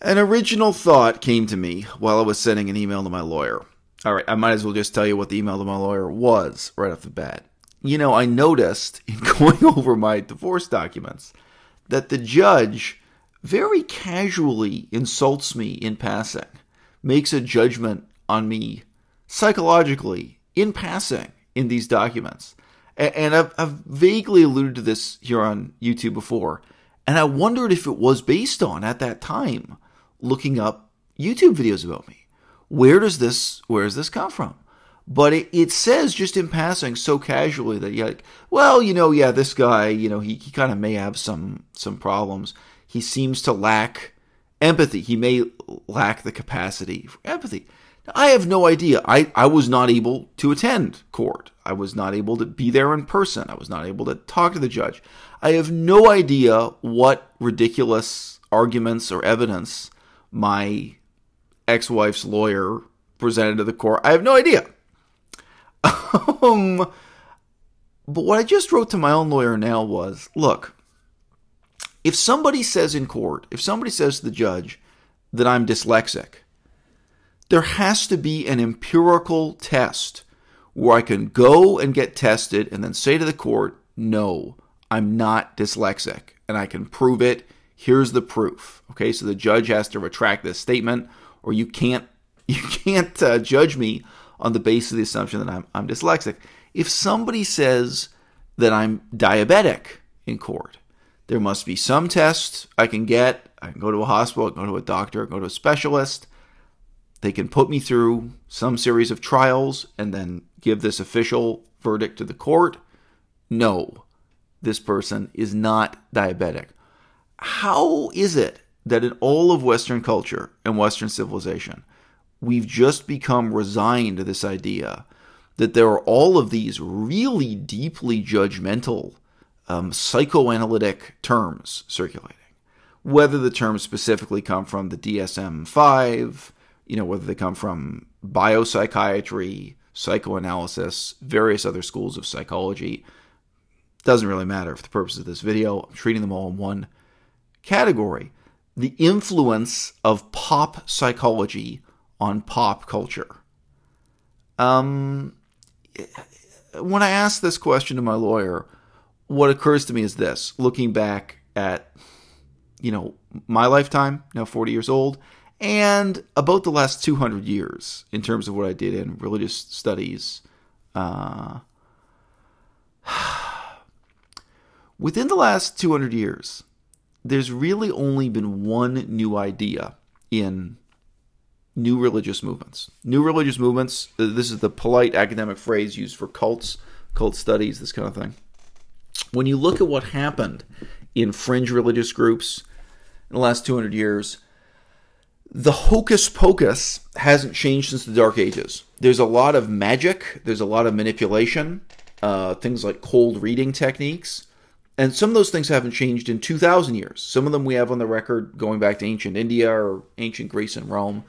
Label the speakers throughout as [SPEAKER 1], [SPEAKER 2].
[SPEAKER 1] An original thought came to me while I was sending an email to my lawyer. All right, I might as well just tell you what the email to my lawyer was right off the bat. You know, I noticed in going over my divorce documents that the judge very casually insults me in passing, makes a judgment on me psychologically in passing in these documents. And I've vaguely alluded to this here on YouTube before, and I wondered if it was based on, at that time, looking up YouTube videos about me. Where does this come from? But it says just in passing so casually that you're like, well, yeah, this guy, he kind of may have some problems. He seems to lack empathy. He may lack the capacity for empathy. Now, I have no idea. I was not able to attend court. I was not able to be there in person. I was not able to talk to the judge. I have no idea what ridiculous arguments or evidence my ex-wife's lawyer presented to the court. I have no idea. But what I just wrote to my own lawyer now was, look, if somebody says in court, if somebody says to the judge that I'm dyslexic, there has to be an empirical test where I can go and get tested and then say to the court, no, I'm not dyslexic, and I can prove it. Here's the proof. Okay, so the judge has to retract this statement, or you can't judge me on the basis of the assumption that I'm dyslexic. If somebody says that I'm diabetic in court, there must be some test I can get. I can go to a hospital, I can go to a doctor, I can go to a specialist. They can put me through some series of trials and then give this official verdict to the court. No, this person is not diabetic. How is it that in all of Western culture and Western civilization, we've just become resigned to this idea that there are all of these really deeply judgmental psychoanalytic terms circulating? Whether the terms specifically come from the DSM-5, whether they come from biopsychiatry, psychoanalysis, various other schools of psychology, doesn't really matter for the purpose of this video. I'm treating them all in one category. The influence of pop psychology on pop culture. When I asked this question to my lawyer, what occurs to me is this, looking back at, my lifetime, now 40 years old, and about the last 200 years in terms of what I did in religious studies. Within the last 200 years, there's really only been one new idea in new religious movements. New religious movements, this is the polite academic phrase used for cults, cult studies, this kind of thing. When you look at what happened in fringe religious groups in the last 200 years, the hocus pocus hasn't changed since the Dark Ages. There's a lot of magic, there's a lot of manipulation, things like cold reading techniques, and some of those things haven't changed in 2,000 years. Some of them we have on the record going back to ancient India or ancient Greece and Rome.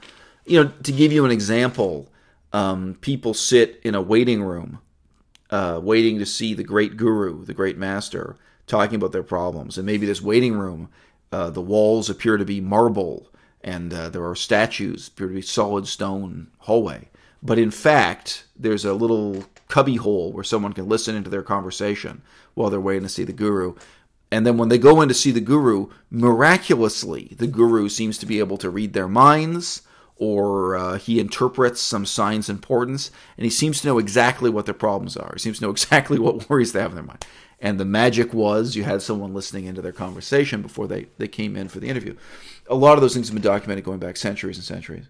[SPEAKER 1] To give you an example, people sit in a waiting room, waiting to see the great guru, the great master, talking about their problems. And maybe this waiting room, the walls appear to be marble, and there are statues, appear to be solid stone hallway. But in fact, there's a little cubby hole where someone can listen into their conversation while they're waiting to see the guru. And then when they go in to see the guru, miraculously, the guru seems to be able to read their minds, or he interprets some signs and portents, and he seems to know exactly what their problems are. He seems to know exactly what worries they have in their mind. And the magic was you had someone listening into their conversation before they came in for the interview. A lot of those things have been documented going back centuries and centuries,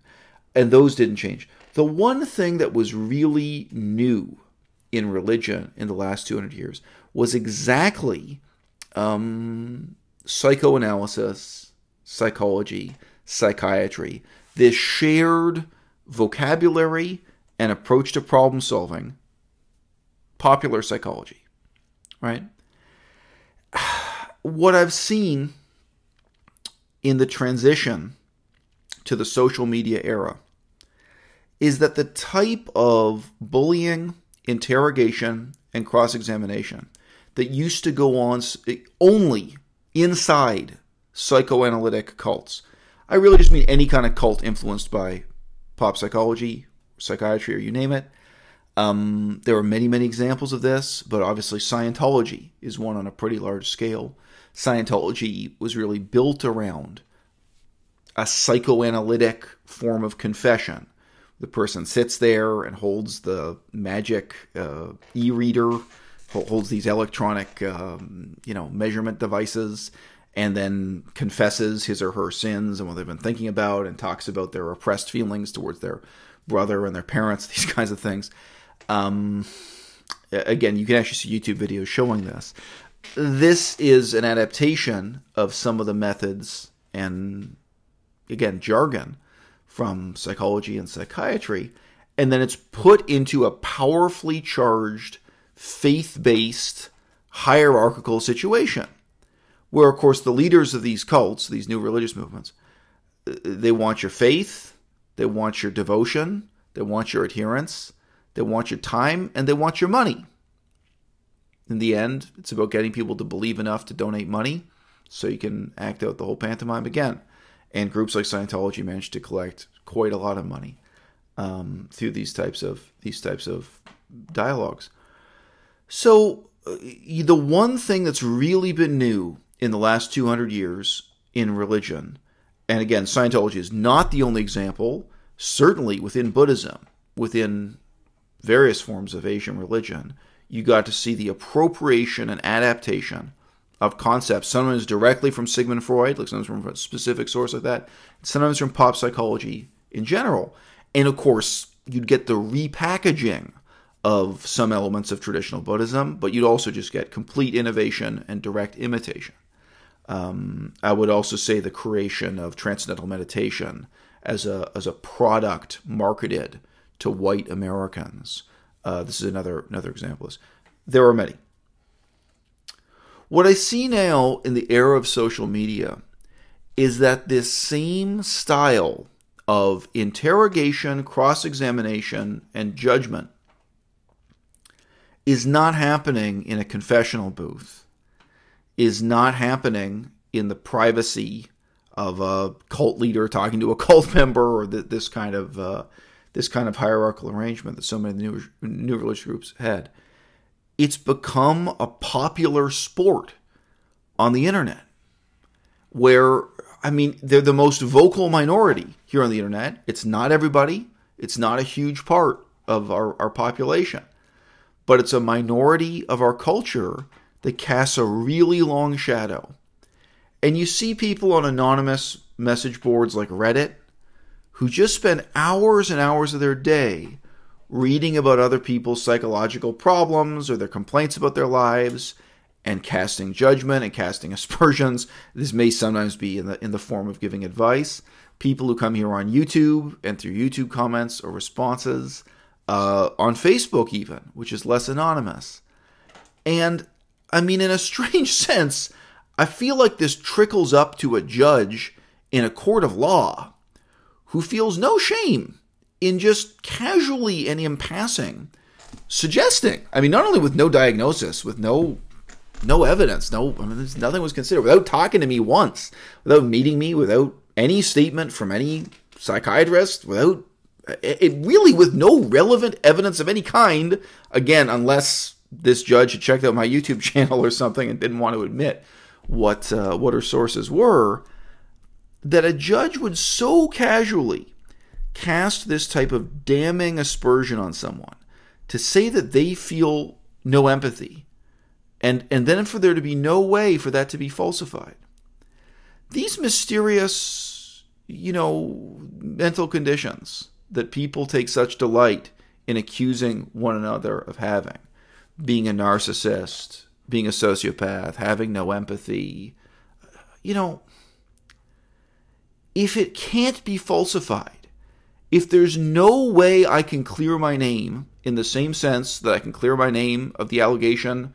[SPEAKER 1] and those didn't change. The one thing that was really new in religion in the last 200 years was exactly psychoanalysis, psychology, psychiatry, this shared vocabulary and approach to problem solving, popular psychology, right? What I've seen in the transition to the social media era is that the type of bullying, interrogation, and cross-examination that used to go on only inside psychoanalytic cults. I really just mean any kind of cult influenced by pop psychology, psychiatry, or you name it. There are many, many examples of this, but obviously Scientology is one on a pretty large scale. Scientology was really built around a psychoanalytic form of confession. The person sits there and holds the magic e-reader, holds these electronic, measurement devices, and then confesses his or her sins and what they've been thinking about, and talks about their repressed feelings towards their brother and their parents, these kinds of things. Again, you can actually see YouTube videos showing this. This is an adaptation of some of the methods and, again, jargon from psychology and psychiatry, and then it's put into a powerfully charged, faith-based, hierarchical situation, where, of course, the leaders of these cults, these new religious movements, they want your faith, they want your devotion, they want your adherence, they want your time, and they want your money. In the end, it's about getting people to believe enough to donate money so you can act out the whole pantomime again. And groups like Scientology managed to collect quite a lot of money through these types of dialogues. So the one thing that's really been new in the last 200 years in religion, and again, Scientology is not the only example, certainly within Buddhism, within various forms of Asian religion, you got to see the appropriation and adaptation of concepts, sometimes directly from Sigmund Freud, like sometimes from a specific source like that, sometimes from pop psychology in general. And of course, you'd get the repackaging of some elements of traditional Buddhism, but you'd also just get complete innovation and direct imitation. I would also say the creation of transcendental meditation as a product marketed to white Americans. This is another example of this. There are many. What I see now in the era of social media is that this same style of interrogation, cross-examination, and judgment is not happening in a confessional booth, is not happening in the privacy of a cult leader talking to a cult member, or this kind of hierarchical arrangement that so many new religious groups had. It's become a popular sport on the internet, where, I mean, they're the most vocal minority here on the internet. It's not everybody. It's not a huge part of our population. But it's a minority of our culture that casts a really long shadow. And you see people on anonymous message boards like Reddit who just spend hours and hours of their day reading about other people's psychological problems or their complaints about their lives and casting judgment and casting aspersions. This may sometimes be in the form of giving advice. People who come here on YouTube and through YouTube comments or responses, on Facebook even, which is less anonymous. And, I mean, in a strange sense, I feel like this trickles up to a judge in a court of law who feels no shame in just casually and in passing suggesting, I mean, not only with no diagnosis, with no evidence, nothing was considered, without talking to me once, without meeting me, without any statement from any psychiatrist, with no relevant evidence of any kind, again, unless this judge had checked out my YouTube channel or something and didn't want to admit what her sources were, that a judge would so casually cast this type of damning aspersion on someone to say that they feel no empathy, and then for there to be no way for that to be falsified. These mysterious, mental conditions that people take such delight in accusing one another of having, being a narcissist, being a sociopath, having no empathy, if it can't be falsified, if there's no way I can clear my name in the same sense that I can clear my name of the allegation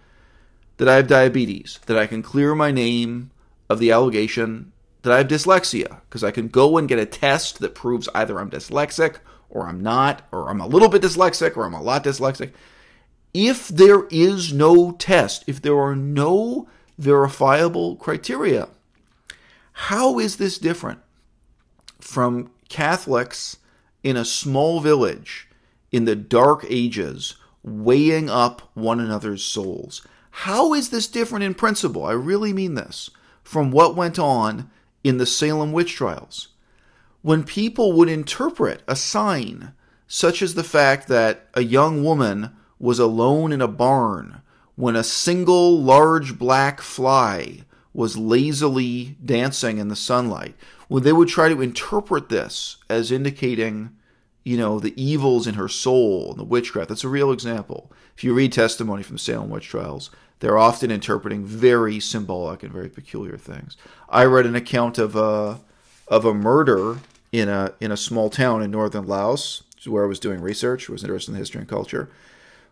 [SPEAKER 1] that I have diabetes, that I can clear my name of the allegation that I have dyslexia, because I can go and get a test that proves either I'm dyslexic or I'm not, or I'm a little bit dyslexic or I'm a lot dyslexic. If there is no test, if there are no verifiable criteria, how is this different from Catholics in a small village in the Dark Ages weighing up one another's souls. How is this different in principle? I really mean this. From what went on in the Salem witch trials. When people would interpret a sign, such as the fact that a young woman was alone in a barn when a single large black fly was lazily dancing in the sunlight, when they would try to interpret this as indicating, the evils in her soul and the witchcraft. That's a real example. If you read testimony from Salem witch trials, they're often interpreting very symbolic and very peculiar things. I read an account of a murder in a small town in northern Laos, where I was doing research, was interested in history and culture,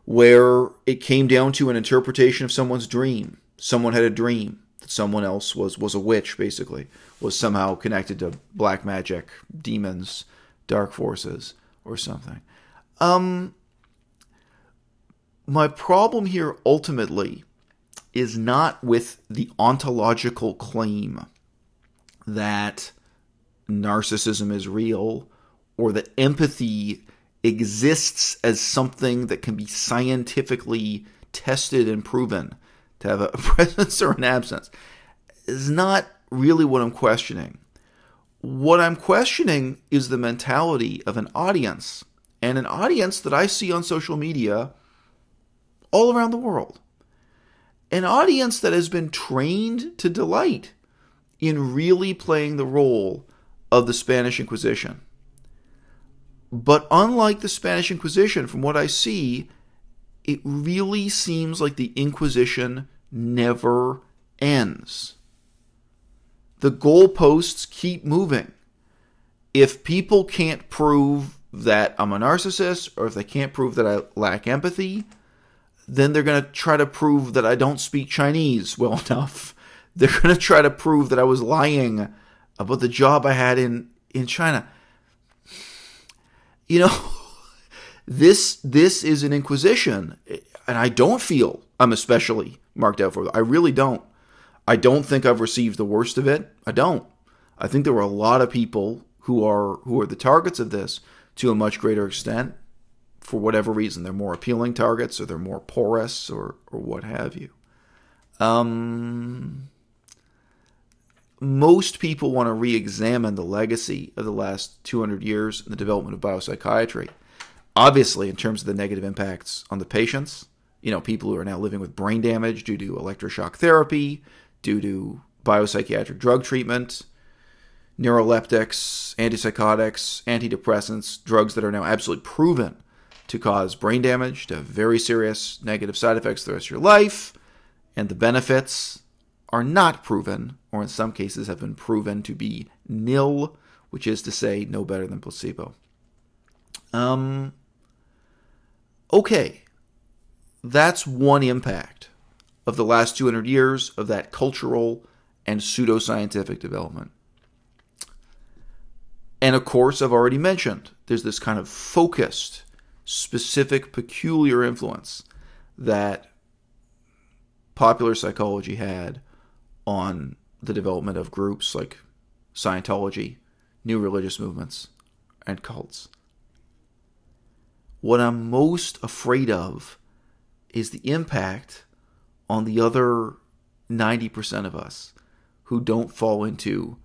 [SPEAKER 1] where it came down to an interpretation of someone's dream. Someone had a dream that someone else was a witch, basically, was somehow connected to black magic, demons, dark forces, or something. My problem here ultimately is not with the ontological claim that narcissism is real or that empathy exists as something that can be scientifically tested and proven to have a presence or an absence. Is not really what I'm questioning. What I'm questioning is the mentality of an audience, and an audience that I see on social media all around the world. An audience that has been trained to delight in really playing the role of the Spanish Inquisition. But unlike the Spanish Inquisition, from what I see, it really seems like the Inquisition never ends. The goalposts keep moving. If people can't prove that I'm a narcissist, or if they can't prove that I lack empathy, then they're going to try to prove that I don't speak Chinese well enough. They're going to try to prove that I was lying about the job I had in China. This is an inquisition, and I don't feel I'm especially marked out for it. I really don't. I don't think I've received the worst of it. I don't. I think there were a lot of people who are the targets of this to a much greater extent. For whatever reason, they're more appealing targets, or they're more porous, or what have you. Most people want to re-examine the legacy of the last 200 years in the development of biopsychiatry. Obviously, in terms of the negative impacts on the patients, people who are now living with brain damage due to electroshock therapy, due to biopsychiatric drug treatment, neuroleptics, antipsychotics, antidepressants, drugs that are now absolutely proven to cause brain damage, to have very serious negative side effects the rest of your life, and the benefits are not proven, or in some cases have been proven to be nil, which is to say no better than placebo. Okay, that's one impact of the last 200 years of that cultural and pseudoscientific development. And of course, I've already mentioned, there's this kind of focused, specific, peculiar influence that popular psychology had on the development of groups like Scientology, new religious movements, and cults. What I'm most afraid of is the impact on the other 90% of us who don't fall into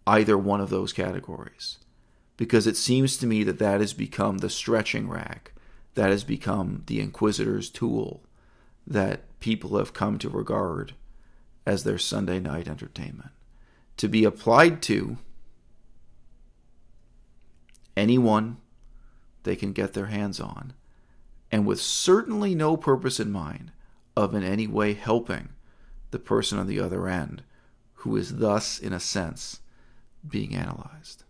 [SPEAKER 1] either one of those categories. Because it seems to me that has become the stretching rack, that has become the inquisitor's tool that people have come to regard as their Sunday night entertainment, to be applied to anyone they can get their hands on, and with certainly no purpose in mind of in any way helping the person on the other end, who is thus, in a sense, being analyzed.